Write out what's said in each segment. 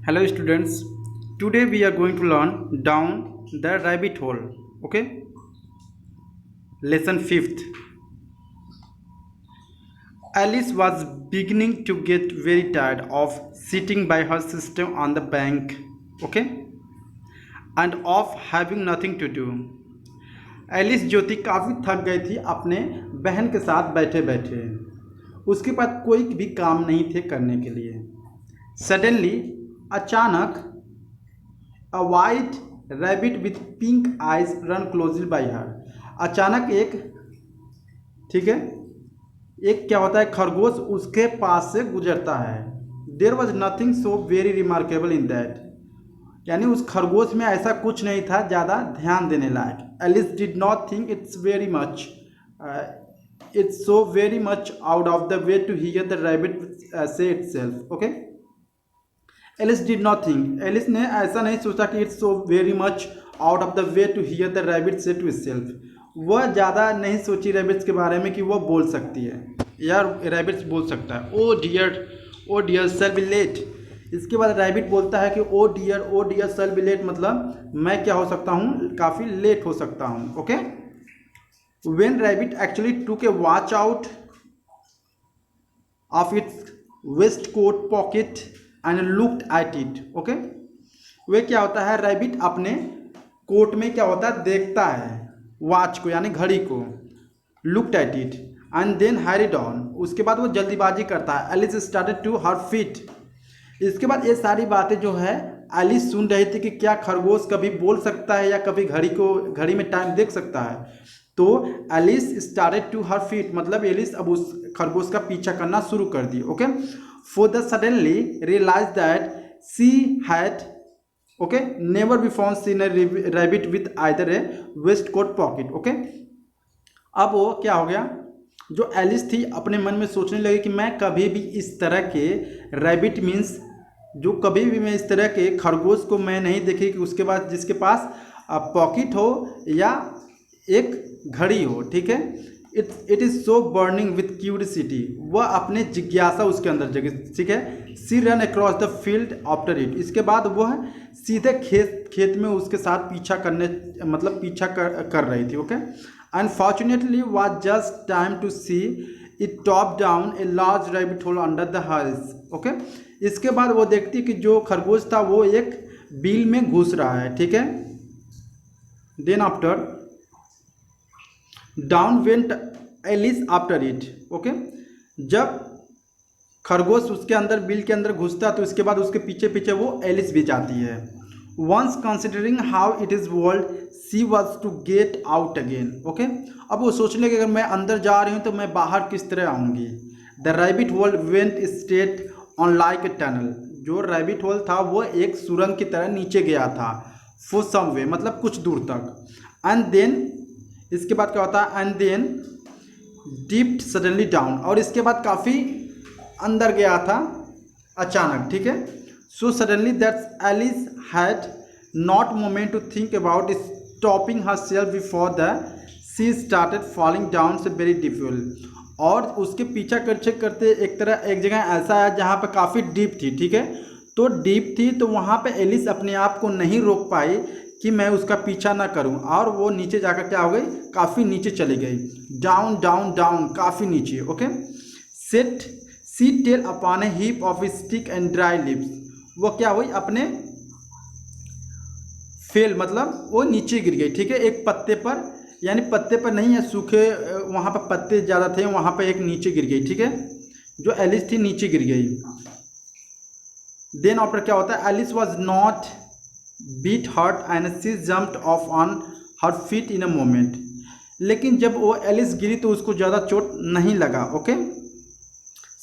Hello students, today we are going to learn down the rabbit hole. Okay, lesson 5th. Alice was beginning to get very tired of sitting by her sister on the bank, okay, and of having nothing to do. Alice Jyoti काफ़ी थक गई थी अपने बहन के साथ बैठे बैठे। उसके पास कोई भी काम नहीं थे करने के लिए। सडनली अचानक अ white rabbit with pink eyes run closely by her. अचानक ठीक है, एक क्या होता है, खरगोश उसके पास से गुजरता है। There was nothing so very remarkable in that, यानी उस खरगोश में ऐसा कुछ नहीं था ज़्यादा ध्यान देने लायक। Alice did not think it's so very much out of the way to hear the rabbit say itself. Okay, Alice did not think, Alice ने ऐसा नहीं सोचा कि it's so very much out of the way to hear the rabbit say to itself. वह ज़्यादा नहीं सोची rabbits के बारे में कि वह बोल सकती है या रैबिट्स बोल सकता है। ओ डियर शैल बी लेट। इसके बाद रैबिट बोलता है कि ओ डियर शैल बी लेट, मतलब मैं क्या हो सकता हूँ, काफ़ी लेट हो सकता हूँ। Okay, when rabbit actually took a watch out of its waistcoat pocket and looked at it. Okay, way क्या होता है, रैबिट अपने कोट में क्या होता है देखता है वॉच को यानी घड़ी को, looked at it and then hurried on. उसके बाद वो जल्दीबाजी करता है। Alice started to her feet. इसके बाद ये सारी बातें जो है एलिस सुन रही थी कि क्या खरगोश कभी बोल सकता है या कभी घड़ी में टाइम देख सकता है। तो Alice started to her feet, मतलब एलिस अब उस खरगोश का पीछा करना शुरू कर दी। Okay, for the suddenly realise that she had never before seen a rabbit with either a waistcoat pocket. Okay, अब वो क्या हो गया, जो एलिस थी अपने मन में सोचने लगी कि मैं कभी भी इस तरह के रैबिट मीन्स जो कभी भी मैं इस तरह के खरगोश को मैं नहीं देखी कि उसके बाद जिसके पास पॉकेट हो या एक घड़ी हो। ठीक है, it is so burning with curiosity. वह अपने जिज्ञासा उसके अंदर जगी। ठीक है, she run across the field after it. इसके बाद वह सीधे खेत में उसके साथ पीछा कर रही थी। Okay, unfortunately was just time to see it top down a large rabbit hole under the hills। Okay, इसके बाद वो देखती कि जो खरगोश था वो एक बिल में घुस रहा है। ठीक है, then after down went Alice after it. Okay, जब खरगोश उसके अंदर बिल के अंदर घुसता तो इसके बाद उसके पीछे पीछे वो एलिस भी जाती है। Once considering how it is world she was to get out again. Okay, अब वो सोचने कि अगर मैं अंदर जा रही हूँ तो मैं बाहर किस तरह आऊँगी। The rabbit hole went straight on like a tunnel. जो रैबिट होल था वो एक सुरंग की तरह नीचे गया था। फॉर सम वे, मतलब कुछ दूर तक। एंड देन इसके बाद क्या होता है, and then dipped suddenly down, और इसके बाद काफ़ी अंदर गया था अचानक। ठीक है, so suddenly that Alice had not moment to think about stopping herself before the she started falling down से very difficult। और उसके पीछा करते एक जगह ऐसा है जहाँ पे काफ़ी डीप थी। ठीक है, तो डीप थी तो वहाँ पे एलिस अपने आप को नहीं रोक पाई कि मैं उसका पीछा ना करूँ, और वो नीचे जाकर क्या हो गई, काफ़ी नीचे चली गई। डाउन डाउन डाउन, काफ़ी नीचे। Okay, set she tale upon a heap of stick and dry lips. वो क्या हुई, अपने फेल, मतलब वो नीचे गिर गई। ठीक है, एक पत्ते पर, यानी पत्ते पर नहीं है, सूखे वहाँ पर पत्ते ज़्यादा थे, वहाँ पर एक नीचे गिर गई। ठीक है, जो एलिस थी नीचे गिर गई। देन आफ्टर क्या होता है, Alice was not beat hurt and she jumped off on her feet in a moment. लेकिन जब वो एलिस गिरी तो उसको ज़्यादा चोट नहीं लगा। ओके,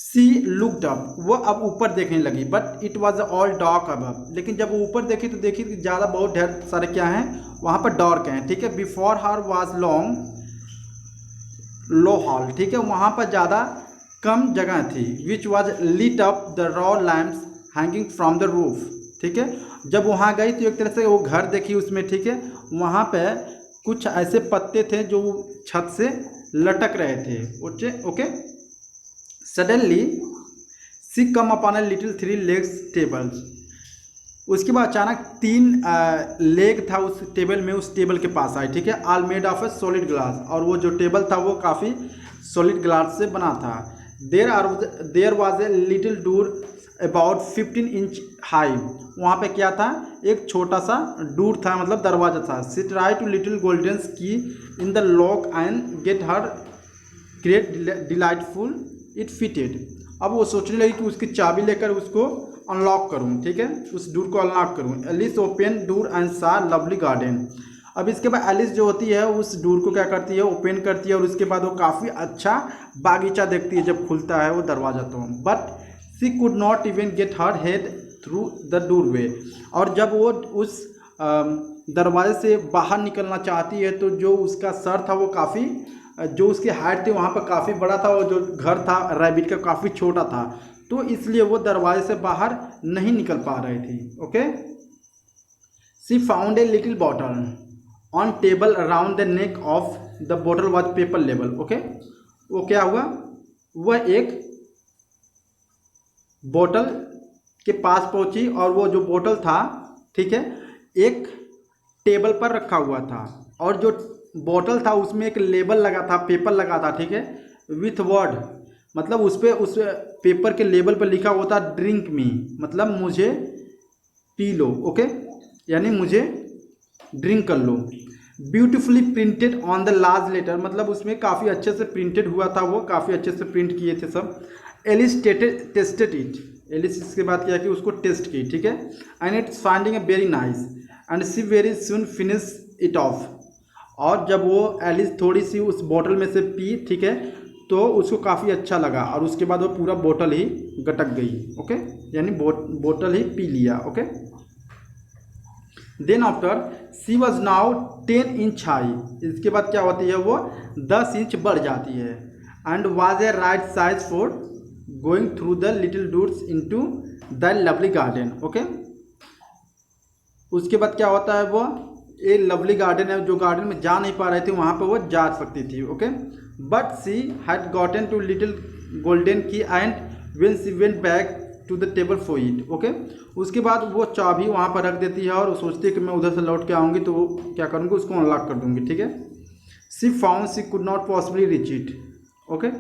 सी लुकड अप, वो अब ऊपर देखने लगी, but it was all dark above. लेकिन जब वो ऊपर देखी तो देखी कि ज़्यादा बहुत ढेर सारे क्या हैं वहाँ पर डार्क हैं। ठीक है, before her was long low hall. ठीक है, वहाँ पर ज़्यादा कम जगह थी। Which was lit up the row lamps hanging from the roof. ठीक है, जब वहाँ गई तो एक तरह से वो घर देखी उसमें। ठीक है, वहाँ पे कुछ ऐसे पत्ते थे जो छत से लटक रहे थे। Okay, suddenly she come upon a little 3 legs table. उसके बाद अचानक 3 लेग था उस टेबल में, उस टेबल के पास आए, ठीक है। All made of A solid glass, और वो जो टेबल था वो काफ़ी सॉलिड ग्लास से बना था। There was a little door about 15 inch high, वहाँ पे क्या था, एक छोटा सा डोर था, मतलब दरवाजा था। सी ट्राई टू लिटिल गोल्डन की in the lock and get her great delightful it fitted. अब वो सोचने लगी कि उसकी चाबी लेकर उसको अनलॉक करूँ, ठीक है, उस डोर को अनलॉक करूँ। एलिस ओपन डोर एंड सा लवली गार्डन। अब इसके बाद एलिस जो होती है उस डोर को क्या करती है, ओपन करती है, और उसके बाद वो काफ़ी अच्छा बागीचा देखती है जब खुलता है वो दरवाज़ा तो। But she could not even get her head through the doorway. और जब वो उस दरवाजे से बाहर निकलना चाहती है तो जो उसका सर था वो काफ़ी, जो उसकी हाइट थी वहाँ पर काफ़ी बड़ा था, और जो घर था रैबिट का काफ़ी छोटा था, तो इसलिए वो दरवाजे से बाहर नहीं निकल पा रही थी। Okay. She found a little bottle on table around the neck of the bottle was paper लेवल। ओके। वो क्या हुआ, वह एक बोतल के पास पहुंची, और वो जो बोतल था, ठीक है, एक टेबल पर रखा हुआ था, और जो बोतल था उसमें एक लेबल लगा था, पेपर लगा था, ठीक है, विथ वर्ड, मतलब उस पेपर के लेबल पर लिखा हुआ था ड्रिंक मी, मतलब मुझे पी लो। ओके, यानी मुझे ड्रिंक कर लो। Beautifully printed on the large letter, मतलब उसमें काफ़ी अच्छे से प्रिंटेड हुआ था, वो काफ़ी अच्छे से प्रिंट किए थे सब। एलिस टेस्टेड इट, एलिस इसके बाद किया कि उसको टेस्ट की, ठीक है, and it's finding a very nice and she very soon finish it off. और जब वो एलिस थोड़ी सी उस बोतल में से पी, ठीक है, तो उसको काफ़ी अच्छा लगा, और उसके बाद वो पूरा बोतल ही गटक गई। ओके, यानी बोतल ही पी लिया। Okay. Then after she was now 10 inch high, इसके बाद क्या होती है, वो 10 इंच बढ़ जाती है। And was a right size for going through the little doors into the lovely garden. Okay. उसके बाद क्या होता है, वो ये लवली गार्डन है, जो गार्डन में जा नहीं पा रही थी वहाँ पे वो जा सकती थी। Okay. But she had gotten to little golden key and when she went back to the table for it. Okay. उसके बाद वो चाबी वहाँ पर रख देती है, और सोचती है कि मैं उधर से लौट के आऊँगी तो क्या करूँगी, उसको अनलॉक कर दूँगी, ठीक है। She found she could not possibly reach it. Okay.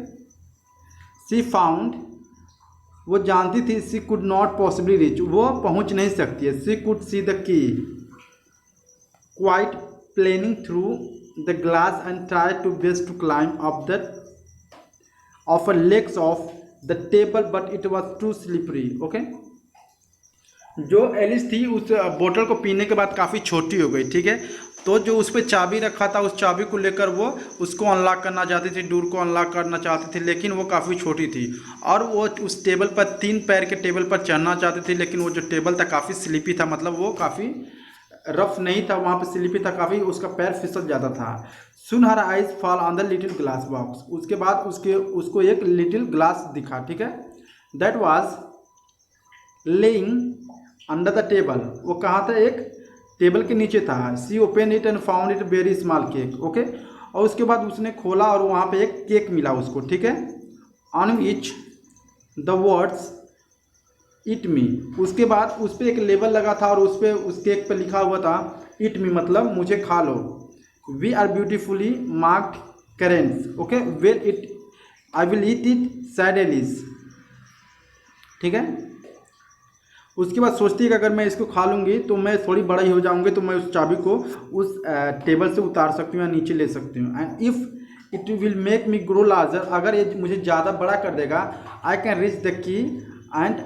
She found, वो जानती थी, she could not possibly reach, वो पहुँच नहीं सकती है। She could see the key quite plainly through the glass and try to best to climb up the off legs of the table but it was too slippery. Okay. जो Alice थी उस बोतल को पीने के बाद काफ़ी छोटी हो गई, ठीक है, तो जो उस पर चाबी रखा था उस चाबी को लेकर वो उसको अनलॉक करना चाहती थी, डोर को अनलॉक करना चाहती थी, लेकिन वो काफ़ी छोटी थी, और वो उस टेबल पर 3 पैर के टेबल पर चढ़ना चाहती थी, लेकिन वो जो टेबल था काफ़ी स्लिपी था, मतलब वो काफ़ी रफ नहीं था, वहाँ पर स्लिपी था काफ़ी, उसका पैर फिसल जाता था। Soon her eyes fall on the little glass box, उसके बाद उसको एक लिटिल ग्लास दिखा, ठीक है, that was lying under the table, वो कहाँ था, एक टेबल के नीचे था। She open it and found it very small cake. Okay. और उसके बाद उसने खोला और वहाँ पे एक केक मिला उसको, ठीक है, on which the words eat me, उसके बाद उस पर एक लेबल लगा था, और उस पर उस केक पे लिखा हुआ था इट मी, मतलब मुझे खा लो। We are beautifully marked currants. Okay, well it I will eat it said Alice, ठीक है। उसके बाद सोचती है कि अगर मैं इसको खा लूँगी तो मैं थोड़ी बड़ा ही हो जाऊँगी, तो मैं उस चाबी को उस टेबल से उतार सकती हूँ या नीचे ले सकती हूँ। And if it will make me grow larger, अगर ये मुझे ज़्यादा बड़ा कर देगा, I can reach the key. And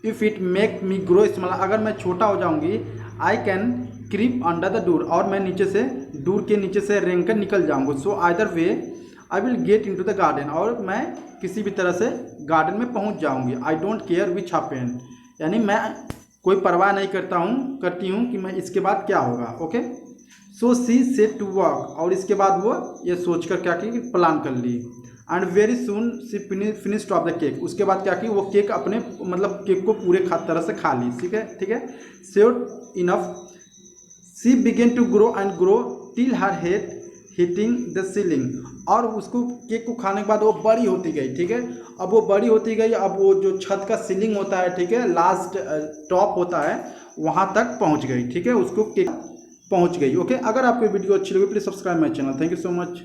if it make me grow small, अगर मैं छोटा हो जाऊँगी, I can creep under the door, और मैं नीचे से डोर के नीचे से रेंग कर निकल जाऊँगी। So either way I will get into the garden, और मैं किसी भी तरह से गार्डन में पहुँच जाऊँगी। I don't care which happen, यानी मैं कोई परवाह नहीं करती हूँ कि मैं इसके बाद क्या होगा। Okay. So she set to work, और इसके बाद वो ये सोचकर क्या की, प्लान कर ली। And very soon she finished off the cake, उसके बाद क्या की, वो केक अपने मतलब केक को पूरे तरह से खा ली, ठीक है, ठीक है। Sure enough she began to grow and grow till her head hitting the ceiling, और उसको केक को खाने के बाद वो बड़ी होती गई, ठीक है। अब वो बड़ी होती गई, अब वो जो छत का सीलिंग होता है, ठीक है, लास्ट टॉप होता है, वहाँ तक पहुँच गई, ठीक है, उसको पहुँच गई। ओके, अगर आपको वीडियो अच्छी लगी please subscribe my channel. Thank you so much.